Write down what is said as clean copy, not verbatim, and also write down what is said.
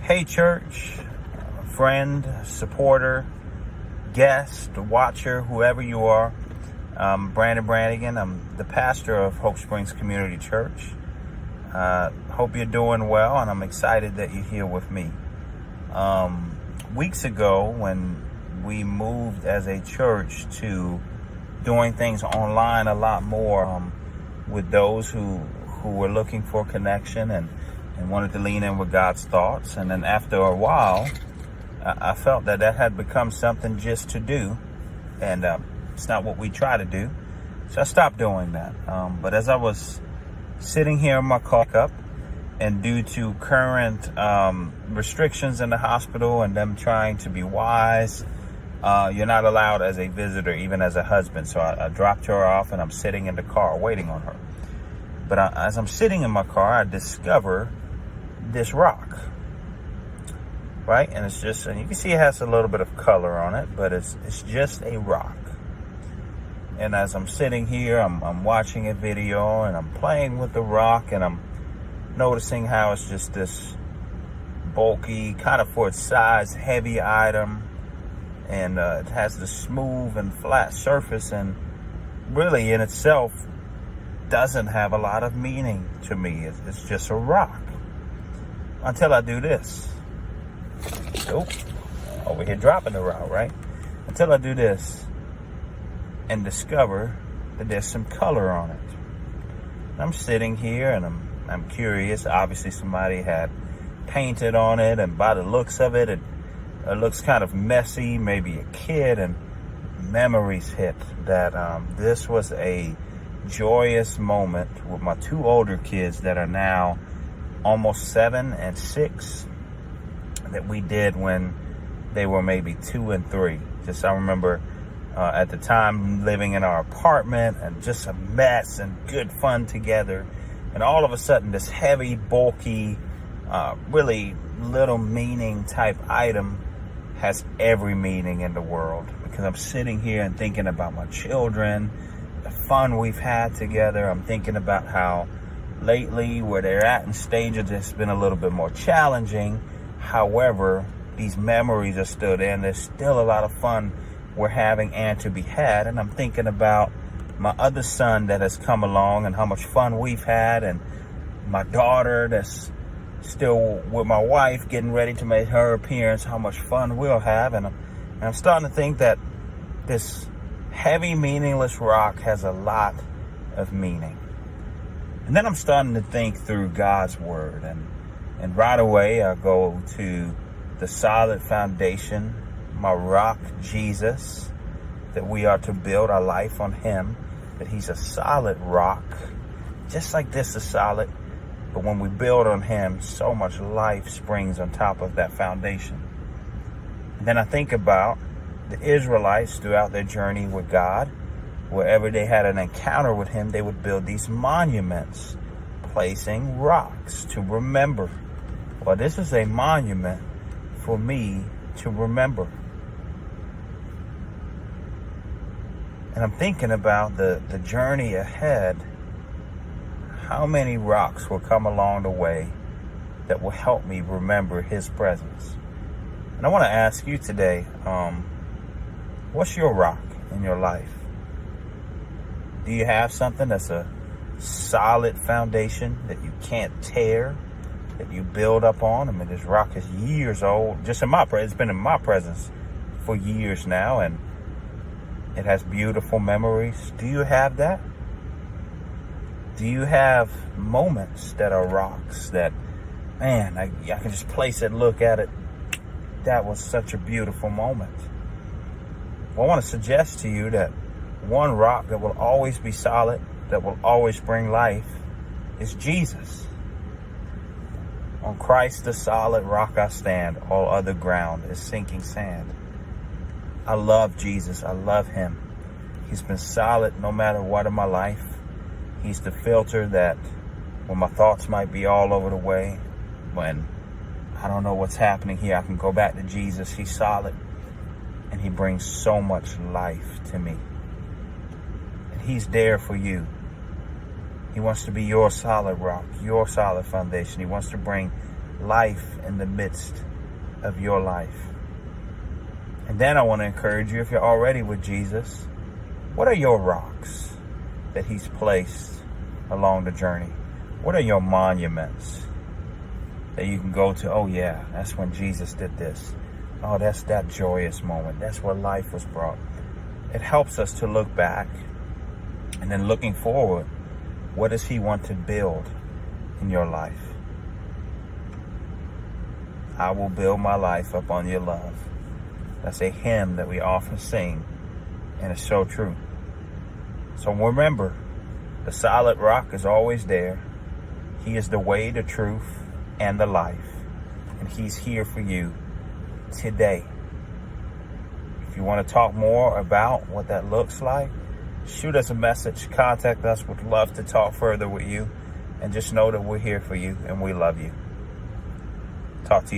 Hey church, friend, supporter, guest, watcher, whoever you are. I'm Brandon Brannigan. I'm the pastor of Hope Springs Community Church. Hope you're doing well, and I'm excited that you're here with me. Weeks ago, when we moved as a church to doing things online a lot more with those who were looking for connection and wanted to lean in with God's thoughts. And then after a while, I felt that had become something just to do. And it's not what we try to do. So I stopped doing that. But as I was sitting here in my car, and due to current restrictions in the hospital and them trying to be wise, you're not allowed as a visitor, even as a husband. So I dropped her off, and I'm sitting in the car waiting on her. But as I'm sitting in my car, I discover this rock, right? And it's just, and you can see it has a little bit of color on it, but it's just a rock. And as I'm sitting here, I'm watching a video, and I'm playing with the rock, and I'm noticing how it's just this bulky, kind of for its size, heavy item. And it has the smooth and flat surface, and really in itself doesn't have a lot of meaning to me. It's just a rock. Until I do this. Nope. Over here dropping the rock, right? Until I do this and discover that there's some color on it. I'm sitting here and I'm curious. Obviously somebody had painted on it, and by the looks of it, it looks kind of messy, maybe a kid, and memories hit that this was a joyous moment with my two older kids that are now almost 7 and 6 that we did when they were maybe 2 and 3. Just I remember at the time living in our apartment and just a mess and good fun together. And all of a sudden this heavy, bulky, really little meaning type item has every meaning in the world, because I'm sitting here and thinking about my children, the fun we've had together. I'm thinking about how lately where they're at in stages it's been a little bit more challenging. However, these memories are still there, and there's still a lot of fun we're having and to be had. And I'm thinking about my other son that has come along and how much fun we've had, and my daughter that's still with my wife getting ready to make her appearance, how much fun we'll have. And I'm starting to think that this heavy, meaningless rock has a lot of meaning. And then I'm starting to think through God's word, and right away I go to the solid foundation, my rock, Jesus, that we are to build our life on him, that he's a solid rock, just like this is solid. But when we build on him, so much life springs on top of that foundation. And then I think about the Israelites throughout their journey with God. Wherever they had an encounter with him, they would build these monuments, placing rocks to remember. Well, this is a monument for me to remember. And I'm thinking about the journey ahead. How many rocks will come along the way that will help me remember his presence? And I want to ask you today, what's your rock in your life? Do you have something that's a solid foundation that you can't tear, that you build up on? I mean, this rock is years old. Just in my presence, it's been in my presence for years now, and it has beautiful memories. Do you have that? Do you have moments that are rocks that, man, I can just place it, look at it. That was such a beautiful moment. Well, I want to suggest to you that one rock that will always be solid, that will always bring life, is Jesus. On Christ, the solid rock I stand, all other ground is sinking sand. I love Jesus. I love him. He's been solid no matter what in my life. He's the filter that when my thoughts might be all over the way, when I don't know what's happening here, I can go back to Jesus. He's solid, and he brings so much life to me. And he's there for you. He wants to be your solid rock, your solid foundation. He wants to bring life in the midst of your life. And then I want to encourage you, if you're already with Jesus, what are your rocks that he's placed along the journey? What are your monuments that you can go to? Oh yeah, that's when Jesus did this. Oh, that's that joyous moment. That's where life was brought. It helps us to look back, and then looking forward, what does he want to build in your life? I will build my life upon your love. That's a hymn that we often sing, and it's so true. So remember, the solid rock is always there. He is the way, the truth, and the life. And he's here for you today. If you want to talk more about what that looks like, shoot us a message, contact us. We'd love to talk further with you. And just know that we're here for you and we love you. Talk to you.